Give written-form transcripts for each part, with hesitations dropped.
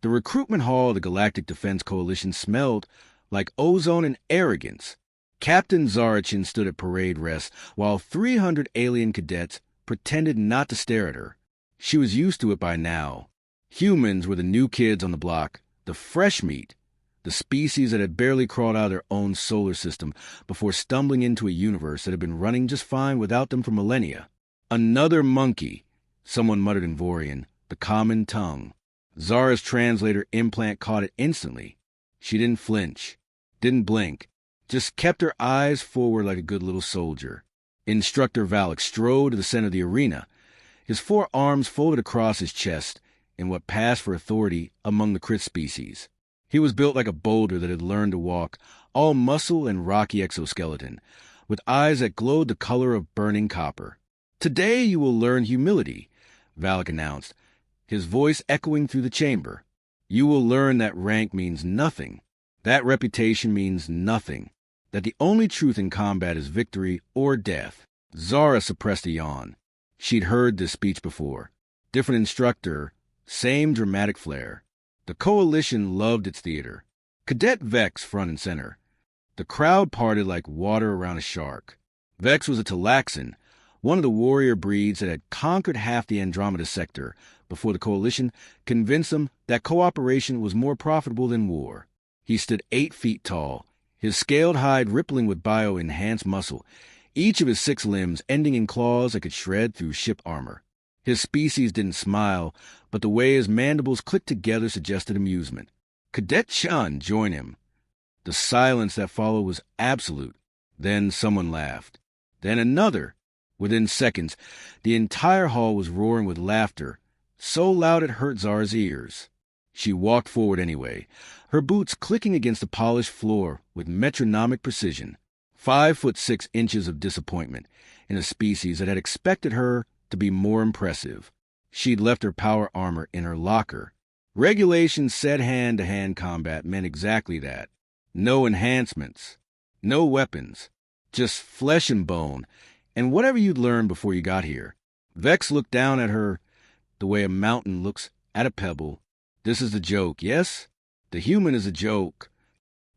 The recruitment hall of the Galactic Defense Coalition smelled like ozone and arrogance. Captain Zara Chen stood at parade rest while 300 alien cadets pretended not to stare at her. She was used to it by now. Humans were the new kids on the block, the fresh meat, the species that had barely crawled out of their own solar system before stumbling into a universe that had been running just fine without them for millennia. Another monkey, someone muttered in Vorian, the common tongue. Zara's translator implant caught it instantly. She didn't flinch, didn't blink, just kept her eyes forward like a good little soldier. Instructor Valak strode to the center of the arena, his 4 arms folded across his chest in what passed for authority among the crit species. He was built like a boulder that had learned to walk, all muscle and rocky exoskeleton, with eyes that glowed the color of burning copper. "Today you will learn humility," Valak announced, his voice echoing through the chamber. "You will learn that rank means nothing, that reputation means nothing, that the only truth in combat is victory or death." Zara suppressed a yawn. She'd heard this speech before. Different instructor, same dramatic flair. The Coalition loved its theater. Cadet Vex front and center. The crowd parted like water around a shark. Vex was a Talaxan, one of the warrior breeds that had conquered half the Andromeda sector before the Coalition convinced them that cooperation was more profitable than war. He stood 8 feet tall, his scaled hide rippling with bio-enhanced muscle, each of his 6 limbs ending in claws that could shred through ship armor. His species didn't smile, but the way his mandibles clicked together suggested amusement. Cadet Chun joined him. The silence that followed was absolute. Then someone laughed. Then another. Within seconds, the entire hall was roaring with laughter, so loud it hurt Zara's ears. She walked forward anyway, her boots clicking against the polished floor with metronomic precision. 5'6" of disappointment in a species that had expected her to be more impressive. She'd left her power armor in her locker. Regulations said hand-to-hand combat meant exactly that. No enhancements, no weapons, just flesh and bone, and whatever you'd learned before you got here. Vex looked down at her the way a mountain looks at a pebble. "This is the joke, yes? The human is a joke.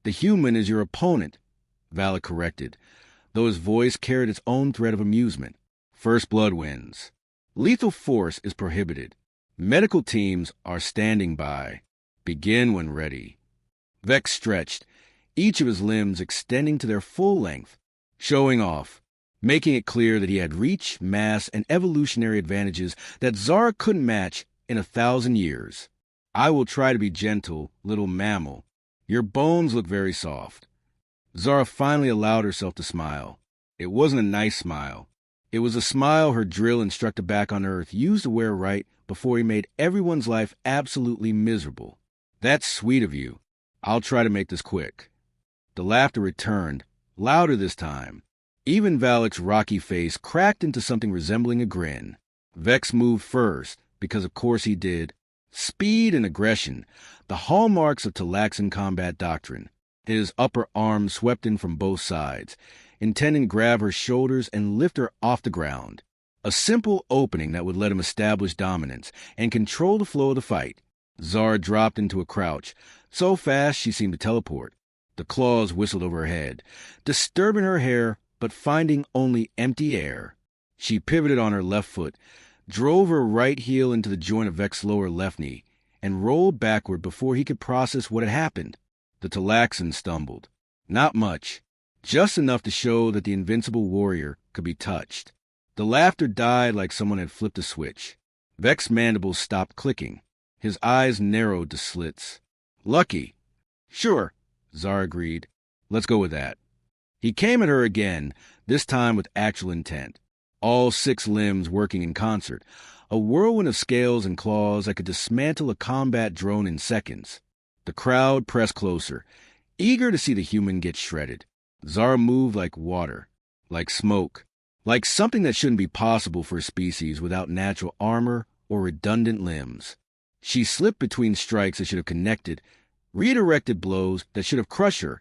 The human is your opponent," Valak corrected, though his voice carried its own thread of amusement. "First blood wins. Lethal force is prohibited. Medical teams are standing by. Begin when ready." Vex stretched, each of his limbs extending to their full length, showing off, making it clear that he had reach, mass, and evolutionary advantages that Zara couldn't match in 1,000 years. "I will try to be gentle, little mammal. Your bones look very soft." Zara finally allowed herself to smile. It wasn't a nice smile. It was a smile her drill instructor back on Earth used to wear right before he made everyone's life absolutely miserable. "That's sweet of you. I'll try to make this quick." The laughter returned, louder this time. Even Valak's rocky face cracked into something resembling a grin. Vex moved first, because of course he did. Speed and aggression, the hallmarks of Talaxan combat doctrine. His upper arm swept in from both sides, intending to grab her shoulders and lift her off the ground. A simple opening that would let him establish dominance and control the flow of the fight. Zara dropped into a crouch, so fast she seemed to teleport. The claws whistled over her head, disturbing her hair but finding only empty air. She pivoted on her left foot, drove her right heel into the joint of Vex's lower left knee, and rolled backward before he could process what had happened. The Talaxan stumbled. Not much, just enough to show that the invincible warrior could be touched. The laughter died like someone had flipped a switch. Vex's mandibles stopped clicking. His eyes narrowed to slits. "Lucky." "Sure," Zara agreed. "Let's go with that." He came at her again, this time with actual intent. All 6 limbs working in concert, a whirlwind of scales and claws that could dismantle a combat drone in seconds. The crowd pressed closer, eager to see the human get shredded. Zara moved like water, like smoke, like something that shouldn't be possible for a species without natural armor or redundant limbs. She slipped between strikes that should have connected, redirected blows that should have crushed her,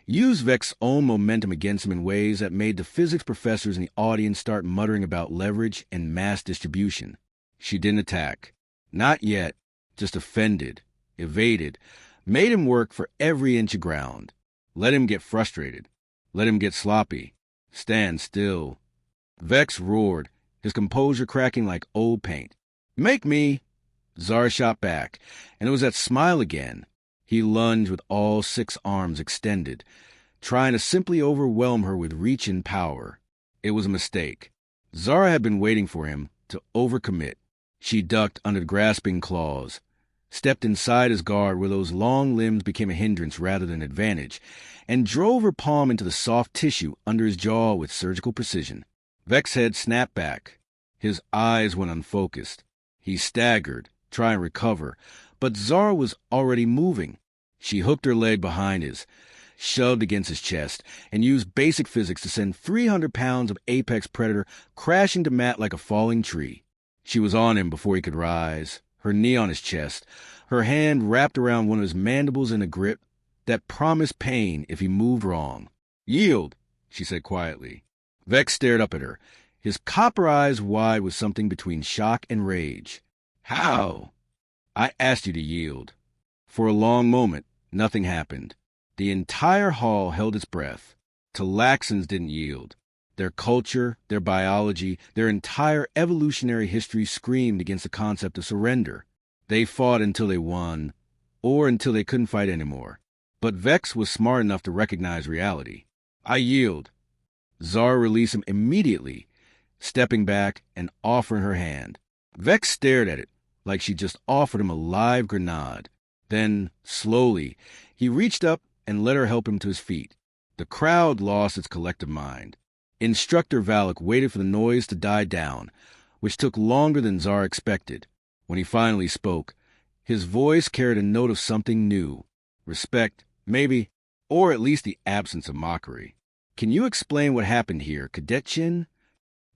used Vex's own momentum against him in ways that made the physics professors in the audience start muttering about leverage and mass distribution. She didn't attack. Not yet, just offended, evaded, made him work for every inch of ground. Let him get frustrated. Let him get sloppy. Stand still. Vex roared, his composure cracking like old paint. Make me! Zara shot back, and it was that smile again. He lunged with all 6 arms extended, trying to simply overwhelm her with reach and power. It was a mistake. Zara had been waiting for him to overcommit. She ducked under the grasping claws, stepped inside his guard where those long limbs became a hindrance rather than advantage, and drove her palm into the soft tissue under his jaw with surgical precision. Vex's head snapped back. His eyes went unfocused. He staggered, trying to recover, but Zara was already moving. She hooked her leg behind his, shoved against his chest, and used basic physics to send 300 pounds of apex predator crashing to mat like a falling tree. She was on him before he could rise, her knee on his chest, her hand wrapped around one of his mandibles in a grip that promised pain if he moved wrong. "Yield," she said quietly. Vex stared up at her, his copper eyes wide with something between shock and rage. "How?" "I asked you to yield." For a long moment, nothing happened. The entire hall held its breath. Talaxans didn't yield. Their culture, their biology, their entire evolutionary history screamed against the concept of surrender. They fought until they won, or until they couldn't fight anymore. But Vex was smart enough to recognize reality. "I yield." Zara released him immediately, stepping back and offering her hand. Vex stared at it like she just offered him a live grenade. Then, slowly, he reached up and let her help him to his feet. The crowd lost its collective mind. Instructor Valak waited for the noise to die down, which took longer than Zara expected. When he finally spoke, his voice carried a note of something new. Respect, maybe, or at least the absence of mockery. "Can you explain what happened here, Cadet Chen?"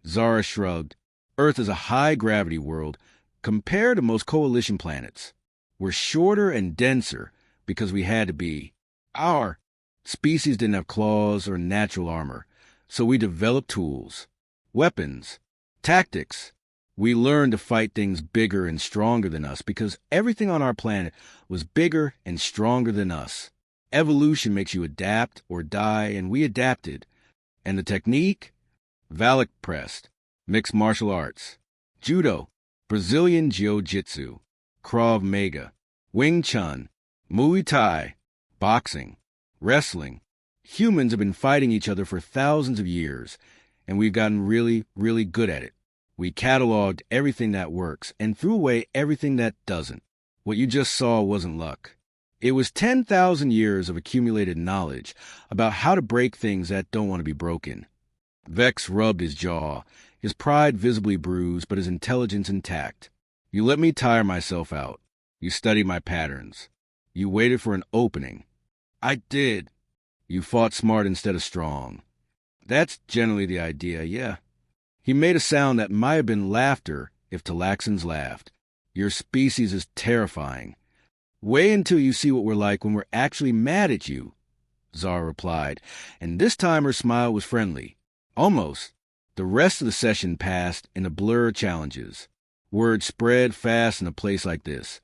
Zara shrugged. "Earth is a high-gravity world compared to most coalition planets. We're shorter and denser because we had to be. Our species didn't have claws or natural armor, so we developed tools, weapons, tactics. We learned to fight things bigger and stronger than us because everything on our planet was bigger and stronger than us. Evolution makes you adapt or die, and we adapted. And the technique? Valak pressed. Mixed martial arts. Judo. Brazilian Jiu-Jitsu. Krav Maga. Wing Chun. Muay Thai. Boxing. Wrestling. Humans have been fighting each other for thousands of years, and we've gotten really, really good at it. We cataloged everything that works and threw away everything that doesn't. What you just saw wasn't luck. It was 10,000 years of accumulated knowledge about how to break things that don't want to be broken. Vex rubbed his jaw, his pride visibly bruised, but his intelligence intact. "You let me tire myself out. You studied my patterns. You waited for an opening." "I did." "You fought smart instead of strong." "That's generally the idea, yeah." He made a sound that might have been laughter if Talaxans laughed. "Your species is terrifying. Wait until you see what we're like when we're actually mad at you," Zara replied, and this time her smile was friendly. Almost. The rest of the session passed in a blur of challenges. Word spread fast in a place like this,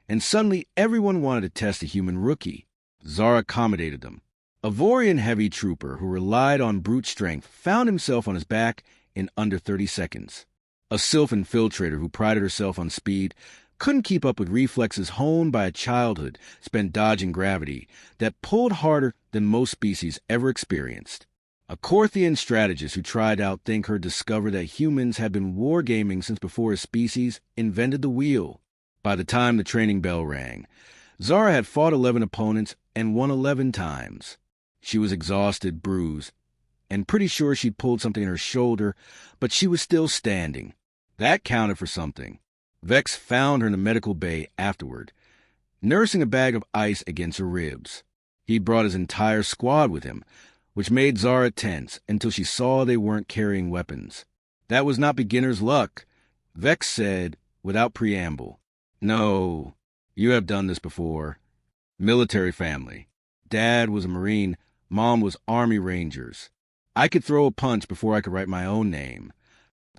and suddenly everyone wanted to test a human rookie. Zara accommodated them. A Vorian heavy trooper who relied on brute strength found himself on his back in under 30 seconds. A Sylph infiltrator who prided herself on speed couldn't keep up with reflexes honed by a childhood spent dodging gravity that pulled harder than most species ever experienced. A Korthian strategist who tried to outthink her discovered that humans had been wargaming since before his species invented the wheel. By the time the training bell rang, Zara had fought 11 opponents and won 11 times. She was exhausted, bruised, and pretty sure she'd pulled something in her shoulder, but she was still standing. That counted for something. Vex found her in the medical bay afterward, nursing a bag of ice against her ribs. He'd brought his entire squad with him, which made Zara tense until she saw they weren't carrying weapons. That was not beginner's luck. Vex said, without preamble, "No, you have done this before. Military family. Dad was a Marine, Mom was Army Rangers. I could throw a punch before I could write my own name."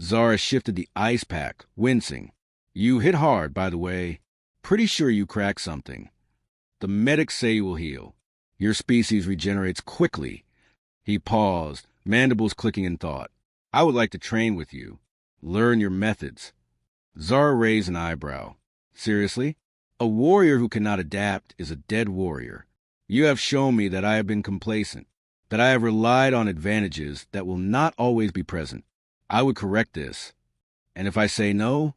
Zara shifted the ice pack, wincing. "You hit hard, by the way." Pretty sure you cracked something. The medics say you will heal. Your species regenerates quickly. He paused, mandibles clicking in thought. I would like to train with you. Learn your methods. Zara raised an eyebrow. Seriously? A warrior who cannot adapt is a dead warrior. You have shown me that I have been complacent, that I have relied on advantages that will not always be present. I would correct this. And if I say no,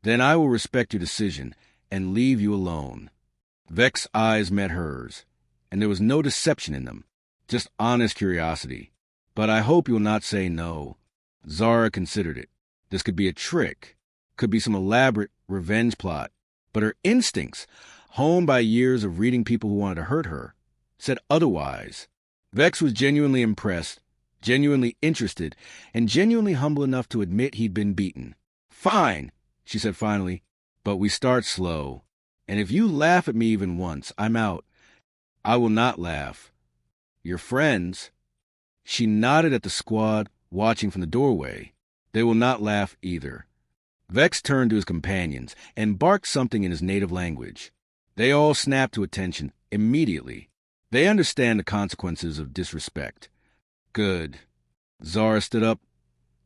then I will respect your decision and leave you alone. Vex's eyes met hers, and there was no deception in them, just honest curiosity. But I hope you will not say no. Zara considered it. This could be a trick, could be some elaborate revenge plot. But her instincts, honed by years of reading people who wanted to hurt her, said otherwise. Vex was genuinely impressed, genuinely interested, and genuinely humble enough to admit he'd been beaten. Fine, she said finally, but we start slow. And if you laugh at me even once, I'm out. I will not laugh. Your friends? She nodded at the squad, watching from the doorway. They will not laugh either. Vex turned to his companions and barked something in his native language. They all snapped to attention immediately. They understand the consequences of disrespect. Good. Zara stood up,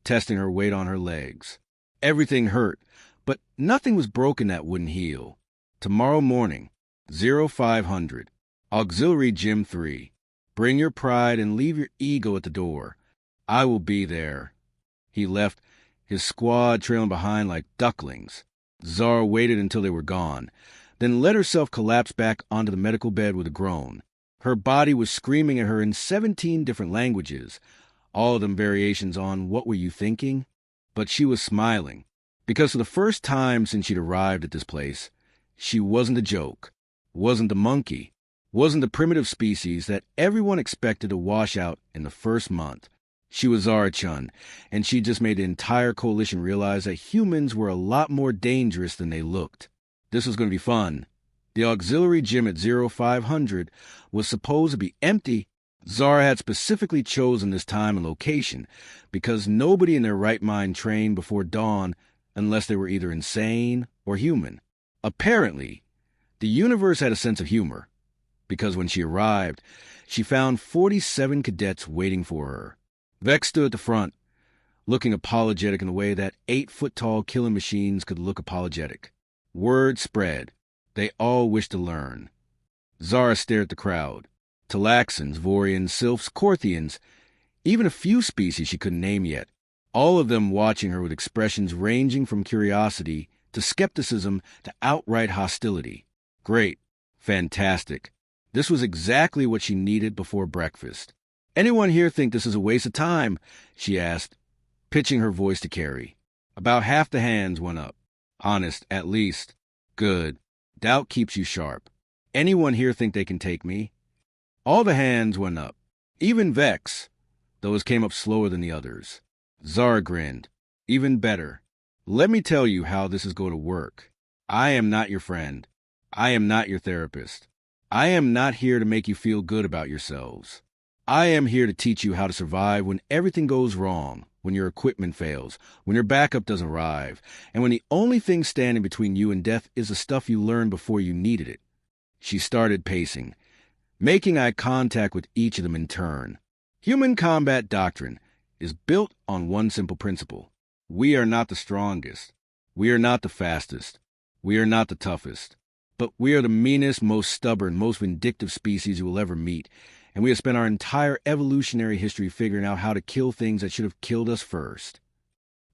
testing her weight on her legs. Everything hurt, but nothing was broken that wouldn't heal. Tomorrow morning, 0500, Auxiliary Gym 3. Bring your pride and leave your ego at the door. I will be there. He left, his squad trailing behind like ducklings. Zara waited until they were gone, then let herself collapse back onto the medical bed with a groan. Her body was screaming at her in 17 different languages, all of them variations on "What were you thinking?" But she was smiling, because for the first time since she'd arrived at this place, she wasn't a joke, wasn't the monkey, wasn't the primitive species that everyone expected to wash out in the first month. She was Zara Chen, and she just made the entire coalition realize that humans were a lot more dangerous than they looked. This was going to be fun. The auxiliary gym at 0500 was supposed to be empty. Zara had specifically chosen this time and location because nobody in their right mind trained before dawn unless they were either insane or human. Apparently, the universe had a sense of humor, because when she arrived, she found 47 cadets waiting for her. Vex stood at the front, looking apologetic in the way that 8-foot-tall killing machines could look apologetic. Word spread. They all wished to learn. Zara stared at the crowd. Talaxans, Vorians, Sylphs, Korthians, even a few species she couldn't name yet, all of them watching her with expressions ranging from curiosity to skepticism to outright hostility. Great. Fantastic. This was exactly what she needed before breakfast. Anyone here think this is a waste of time? She asked, pitching her voice to Carrie. About half the hands went up. Honest, at least. Good. Doubt keeps you sharp. Anyone here think they can take me? All the hands went up. Even Vex. Those came up slower than the others. Zara grinned. Even better. Let me tell you how this is going to work. I am not your friend. I am not your therapist. I am not here to make you feel good about yourselves. I am here to teach you how to survive when everything goes wrong, when your equipment fails, when your backup doesn't arrive, and when the only thing standing between you and death is the stuff you learned before you needed it. She started pacing, making eye contact with each of them in turn. Human combat doctrine is built on one simple principle. We are not the strongest. We are not the fastest. We are not the toughest. But we are the meanest, most stubborn, most vindictive species you will ever meet, and we have spent our entire evolutionary history figuring out how to kill things that should have killed us first.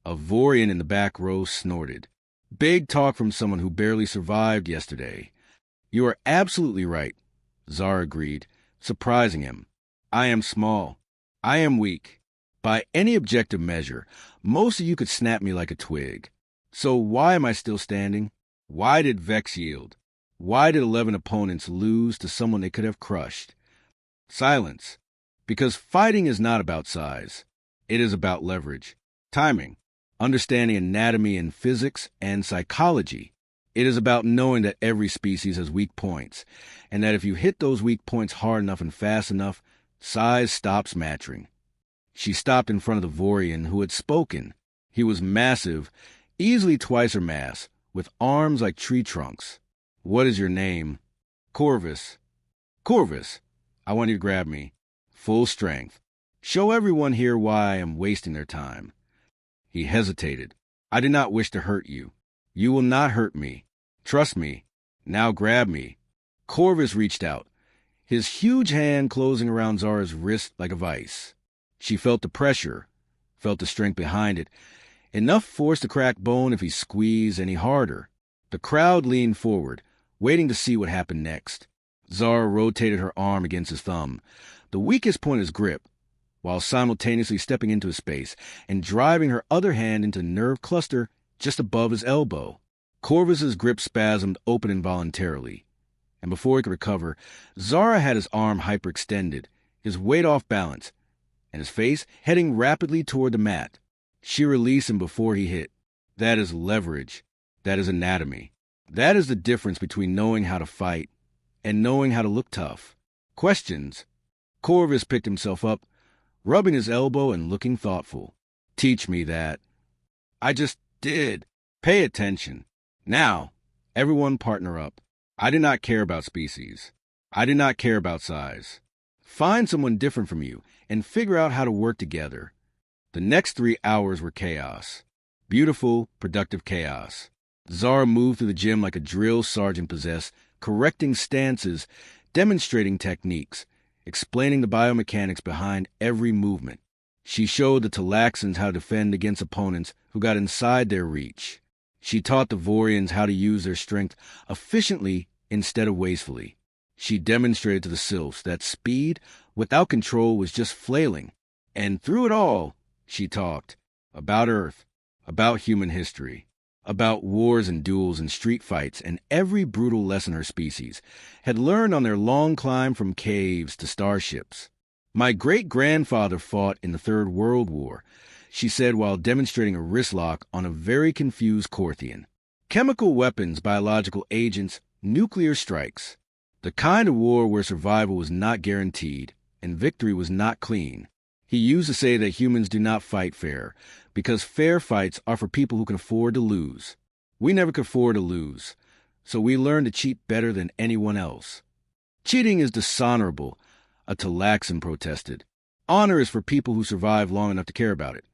A Vorian in the back row snorted. Big talk from someone who barely survived yesterday. You are absolutely right, Zara agreed, surprising him. I am small. I am weak. By any objective measure, most of you could snap me like a twig. So why am I still standing? Why did Vex yield? Why did 11 opponents lose to someone they could have crushed? Silence. Because fighting is not about size. It is about leverage, timing, understanding anatomy and physics and psychology. It is about knowing that every species has weak points, and that if you hit those weak points hard enough and fast enough, size stops mattering. She stopped in front of the Vorian who had spoken. He was massive, easily twice her mass, with arms like tree trunks. What is your name? Corvus. Corvus, I want you to grab me. Full strength. Show everyone here why I am wasting their time. He hesitated. I did not wish to hurt you. You will not hurt me. Trust me. Now grab me. Corvus reached out, his huge hand closing around Zara's wrist like a vice. She felt the pressure, felt the strength behind it, enough force to crack bone if he squeezed any harder. The crowd leaned forward, waiting to see what happened next. Zara rotated her arm against his thumb, the weakest point of his grip, while simultaneously stepping into his space and driving her other hand into the nerve cluster just above his elbow. Corvus's grip spasmed open involuntarily, and before he could recover, Zara had his arm hyperextended, his weight off balance, and his face heading rapidly toward the mat. She released him before he hit. That is leverage. That is anatomy. That is the difference between knowing how to fight and knowing how to look tough. Questions? Corvus picked himself up, rubbing his elbow and looking thoughtful. Teach me that. I just did. Pay attention. Now, everyone partner up. I do not care about species. I do not care about size. Find someone different from you and figure out how to work together. The next 3 hours were chaos. Beautiful, productive chaos. Zara moved through the gym like a drill sergeant possessed, correcting stances, demonstrating techniques, explaining the biomechanics behind every movement. She showed the Talaxans how to defend against opponents who got inside their reach. She taught the Vorians how to use their strength efficiently instead of wastefully. She demonstrated to the Sylphs that speed without control was just flailing. And through it all, she talked about Earth, about human history, about wars and duels and street fights and every brutal lesson her species had learned on their long climb from caves to starships. My great-grandfather fought in the Third World War, she said while demonstrating a wrist lock on a very confused Corthian. Chemical weapons, biological agents, nuclear strikes. The kind of war where survival was not guaranteed and victory was not clean. He used to say that humans do not fight fair, because fair fights are for people who can afford to lose. We never could afford to lose, so we learned to cheat better than anyone else. Cheating is dishonorable, a Talaxan protested. Honor is for people who survive long enough to care about it,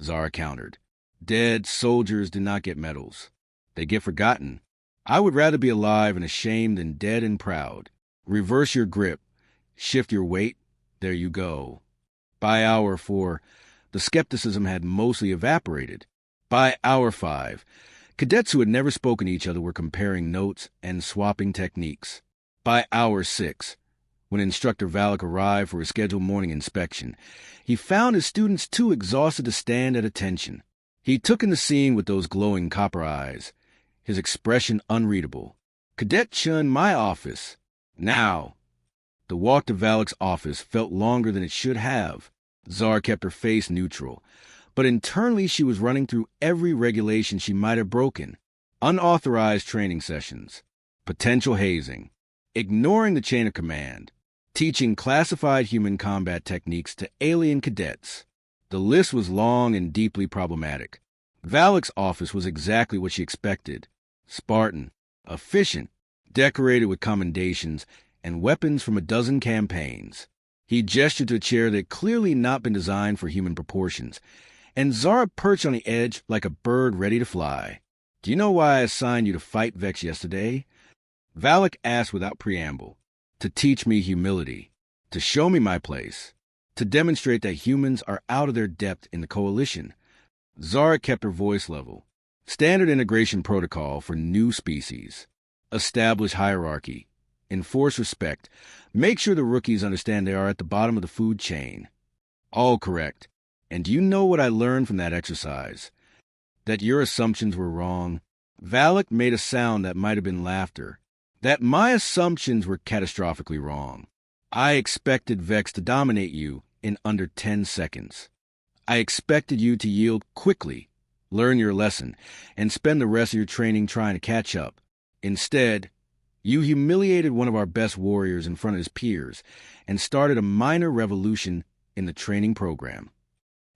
Zara countered. Dead soldiers do not get medals. They get forgotten. I would rather be alive and ashamed than dead and proud. Reverse your grip. Shift your weight. There you go. By hour 4, the skepticism had mostly evaporated. By hour 5, cadets who had never spoken to each other were comparing notes and swapping techniques. By hour 6, when Instructor Valak arrived for his scheduled morning inspection, he found his students too exhausted to stand at attention. He took in the scene with those glowing copper eyes, his expression unreadable. Cadet Chen, my office. Now. The walk to Valak's office felt longer than it should have. Zara kept her face neutral, but internally she was running through every regulation she might have broken. Unauthorized training sessions, potential hazing, ignoring the chain of command, teaching classified human combat techniques to alien cadets. The list was long and deeply problematic. Valak's office was exactly what she expected. Spartan, efficient, decorated with commendations, and weapons from a dozen campaigns. He gestured to a chair that had clearly not been designed for human proportions, and Zara perched on the edge like a bird ready to fly. Do you know why I assigned you to fight Vex yesterday? Valak asked without preamble. To teach me humility, to show me my place, to demonstrate that humans are out of their depth in the coalition. Zara kept her voice level. Standard integration protocol for new species. Establish hierarchy. Enforce respect. Make sure the rookies understand they are at the bottom of the food chain. All correct. And do you know what I learned from that exercise? That your assumptions were wrong. Valak made a sound that might have been laughter. That my assumptions were catastrophically wrong. I expected Vex to dominate you in under 10 seconds. I expected you to yield quickly, learn your lesson, and spend the rest of your training trying to catch up. Instead, you humiliated one of our best warriors in front of his peers and started a minor revolution in the training program.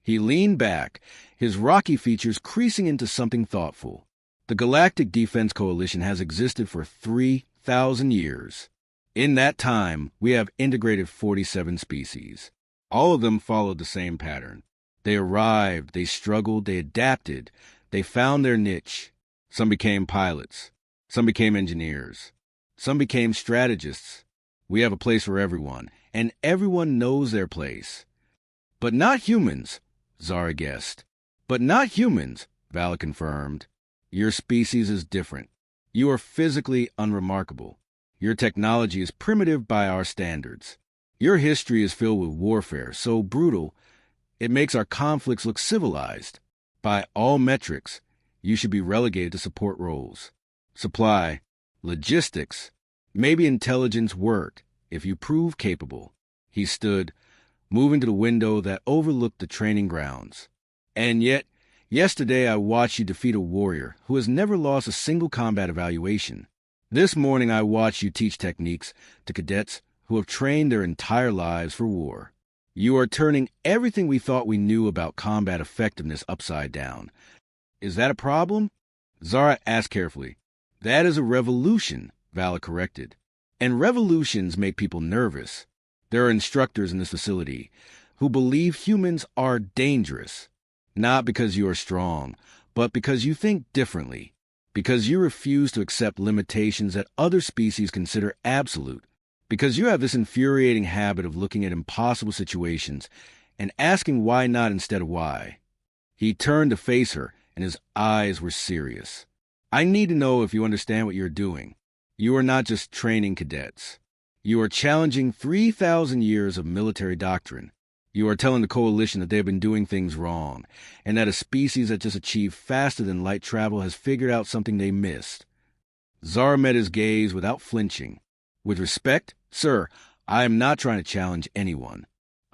He leaned back, his rocky features creasing into something thoughtful. The The Galactic Defense Coalition has existed for 3,000 years. In that time, we have integrated 47 species. All of them followed the same pattern. They arrived, they struggled, they adapted, they found their niche. Some became pilots. Some became engineers. Some became strategists. We have a place for everyone, and everyone knows their place. But not humans, Zara guessed. But not humans, Vala confirmed. Your species is different. You are physically unremarkable. Your technology is primitive by our standards. Your history is filled with warfare, so brutal, it makes our conflicts look civilized. By all metrics, you should be relegated to support roles. Supply, logistics, maybe intelligence work, if you prove capable. He stood, moving to the window that overlooked the training grounds. And yet, yesterday I watched you defeat a warrior who has never lost a single combat evaluation. This morning I watched you teach techniques to cadets who have trained their entire lives for war. You are turning everything we thought we knew about combat effectiveness upside down. Is that a problem? Zara asked carefully. That is a revolution, Vala corrected. And revolutions make people nervous. There are instructors in this facility who believe humans are dangerous. Not because you are strong, but because you think differently. Because you refuse to accept limitations that other species consider absolute. Because you have this infuriating habit of looking at impossible situations and asking why not instead of why. He turned to face her, and his eyes were serious. I need to know if you understand what you're doing. You are not just training cadets. You are challenging 3,000 years of military doctrine. You are telling the Coalition that they have been doing things wrong, and that a species that just achieved faster than light travel has figured out something they missed. Zara met his gaze without flinching. With respect, sir, I am not trying to challenge anyone.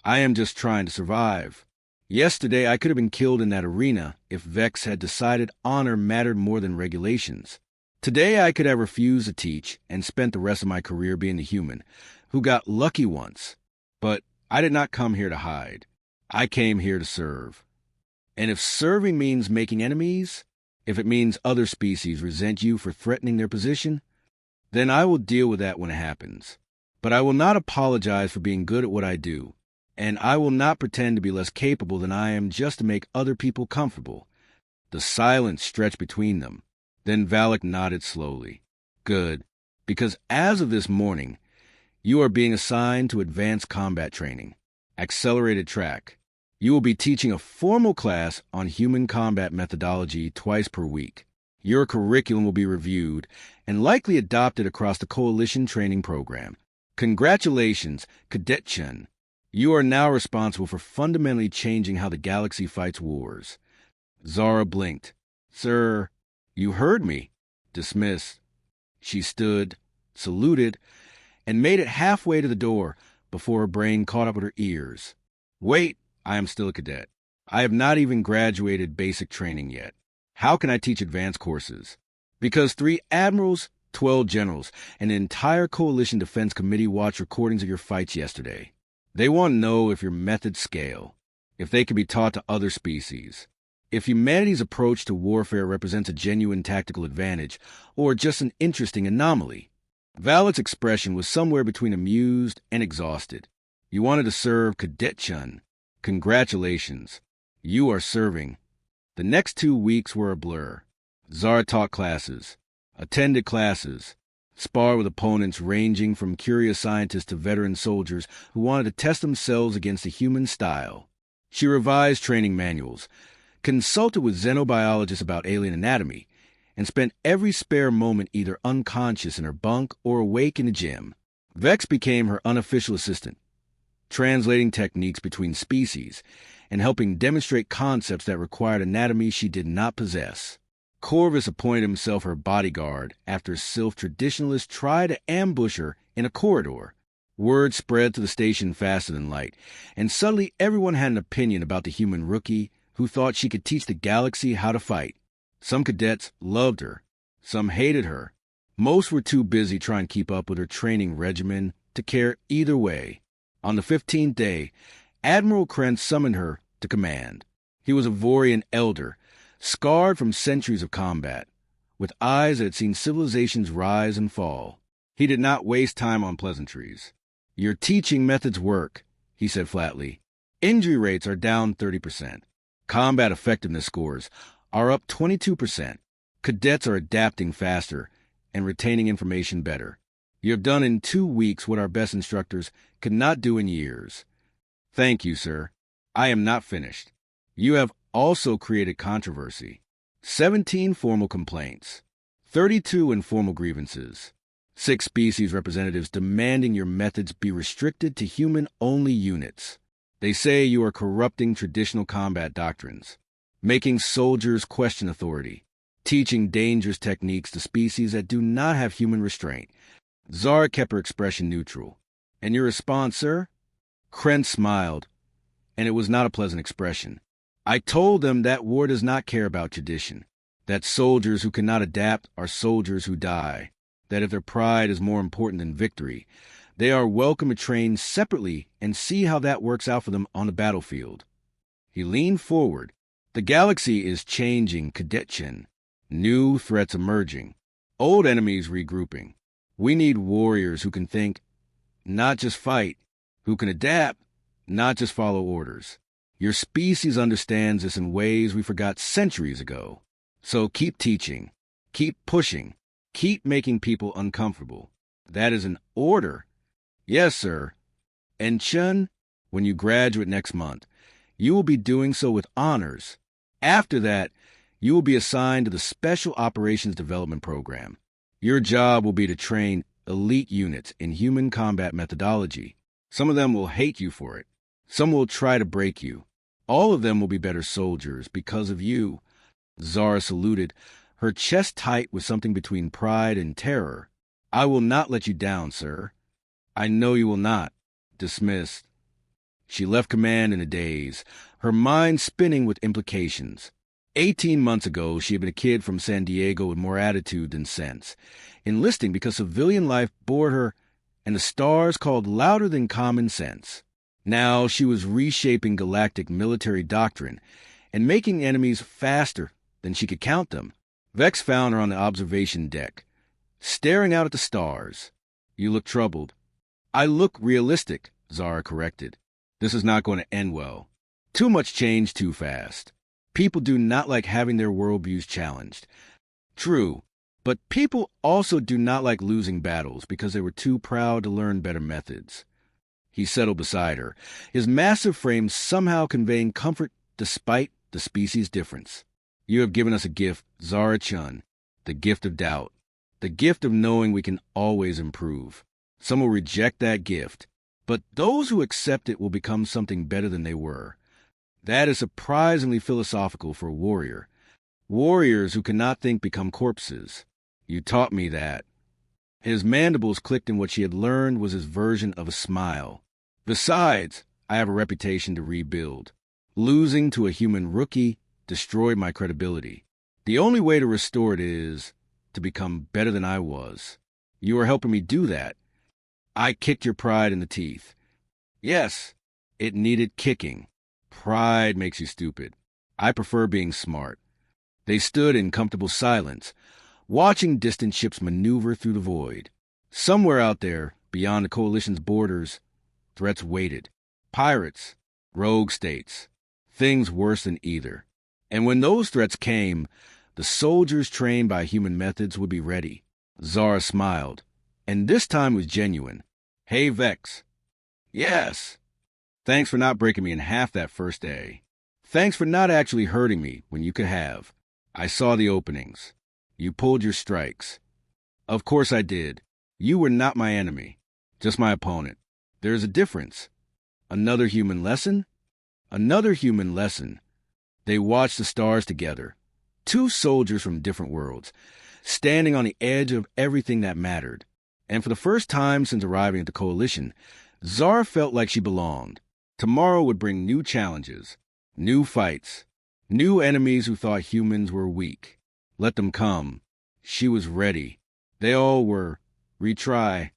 I am just trying to survive. Yesterday I could have been killed in that arena if Vex had decided honor mattered more than regulations. Today I could have refused to teach and spent the rest of my career being a human who got lucky once. But I did not come here to hide. I came here to serve. And if serving means making enemies, if it means other species resent you for threatening their position, then I will deal with that when it happens. But I will not apologize for being good at what I do, and I will not pretend to be less capable than I am just to make other people comfortable. The silence stretched between them. Then Valak nodded slowly. Good, because as of this morning, you are being assigned to advanced combat training, accelerated track. You will be teaching a formal class on human combat methodology twice per week. Your curriculum will be reviewed and likely adopted across the Coalition training program. Congratulations, Cadet Chen. You are now responsible for fundamentally changing how the galaxy fights wars. Zara blinked. Sir, you heard me. Dismissed. She stood, saluted, and made it halfway to the door before her brain caught up with her ears. Wait, I am still a cadet. I have not even graduated basic training yet. How can I teach advanced courses? Because 3 admirals, 12 generals, and an entire Coalition Defense Committee watched recordings of your fights yesterday. They want to know if your methods scale, if they can be taught to other species, if humanity's approach to warfare represents a genuine tactical advantage or just an interesting anomaly. Valak's expression was somewhere between amused and exhausted. You wanted to serve Cadet Chun. Congratulations. You are serving. The next 2 weeks were a blur. Zara taught classes, attended classes, sparred with opponents ranging from curious scientists to veteran soldiers who wanted to test themselves against the human style. She revised training manuals, consulted with xenobiologists about alien anatomy, and spent every spare moment either unconscious in her bunk or awake in the gym. Vex became her unofficial assistant, translating techniques between species and helping demonstrate concepts that required anatomy she did not possess. Corvus appointed himself her bodyguard after Sylph traditionalists tried to ambush her in a corridor. Word spread to the station faster than light, and suddenly everyone had an opinion about the human rookie who thought she could teach the galaxy how to fight. Some cadets loved her. Some hated her. Most were too busy trying to keep up with her training regimen to care either way. On the 15th day, Admiral Krentz summoned her to command. He was a Vorian elder, scarred from centuries of combat. with eyes that had seen civilizations rise and fall. He did not waste time on pleasantries. "Your teaching methods work," he said flatly. "Injury rates are down 30%. Combat effectiveness scores are up 22%. Cadets are adapting faster and retaining information better. You have done in 2 weeks what our best instructors could not do in years." "Thank you, sir. I am not finished. You have also created controversy. 17 formal complaints, 32 informal grievances, 6 species representatives demanding your methods be restricted to human-only units. They say you are corrupting traditional combat doctrines, making soldiers question authority, teaching dangerous techniques to species that do not have human restraint." Zara kept her expression neutral. "And your response, sir?" Krent smiled, and it was not a pleasant expression. "I told them that war does not care about tradition, that soldiers who cannot adapt are soldiers who die, that if their pride is more important than victory, they are welcome to train separately and see how that works out for them on the battlefield." He leaned forward. "The galaxy is changing, Cadet Chen. New threats emerging, old enemies regrouping. We need warriors who can think, not just fight, who can adapt, not just follow orders. Your species understands this in ways we forgot centuries ago. So keep teaching, keep pushing, keep making people uncomfortable. That is an order." "Yes, sir. And Chen, when you graduate next month, you will be doing so with honors. After that, you will be assigned to the Special Operations Development Program. Your job will be to train elite units in human combat methodology. Some of them will hate you for it. Some will try to break you. All of them will be better soldiers because of you." Zara saluted, her chest tight with something between pride and terror. "I will not let you down, sir." "I know you will not." Dismissed. She left command in a daze, her mind spinning with implications. 18 months ago, she had been a kid from San Diego with more attitude than sense, enlisting because civilian life bored her and the stars called louder than common sense. Now she was reshaping galactic military doctrine and making enemies faster than she could count them. Vex found her on the observation deck, staring out at the stars. "You look troubled." "I look realistic," Zara corrected. "This is not going to end well. Too much change too fast. People do not like having their worldviews challenged." "True, but people also do not like losing battles because they were too proud to learn better methods." He settled beside her, his massive frame somehow conveying comfort despite the species' difference. "You have given us a gift, Zara Chen, the gift of doubt, the gift of knowing we can always improve. Some will reject that gift, but those who accept it will become something better than they were. That is surprisingly philosophical for a warrior. Warriors who cannot think become corpses. You taught me that." His mandibles clicked in what she had learned was his version of a smile. "Besides, I have a reputation to rebuild. Losing to a human rookie destroyed my credibility. The only way to restore it is to become better than I was. You are helping me do that." "I kicked your pride in the teeth." "Yes, it needed kicking. Pride makes you stupid. I prefer being smart." They stood in comfortable silence, watching distant ships maneuver through the void. Somewhere out there, beyond the Coalition's borders, threats waited. Pirates, rogue states, things worse than either. And when those threats came, the soldiers trained by human methods would be ready. Zara smiled, and this time was genuine. "Hey, Vex." "Yes." "Thanks for not breaking me in half that first day. Thanks for not actually hurting me when you could have. I saw the openings. You pulled your strikes." "Of course I did. You were not my enemy, just my opponent. There is a difference." "Another human lesson?" "Another human lesson." They watched the stars together, 2 soldiers from different worlds, standing on the edge of everything that mattered. And for the first time since arriving at the Coalition, Zara felt like she belonged. Tomorrow would bring new challenges, new fights, new enemies who thought humans were weak. Let them come. She was ready. They all were. Retry.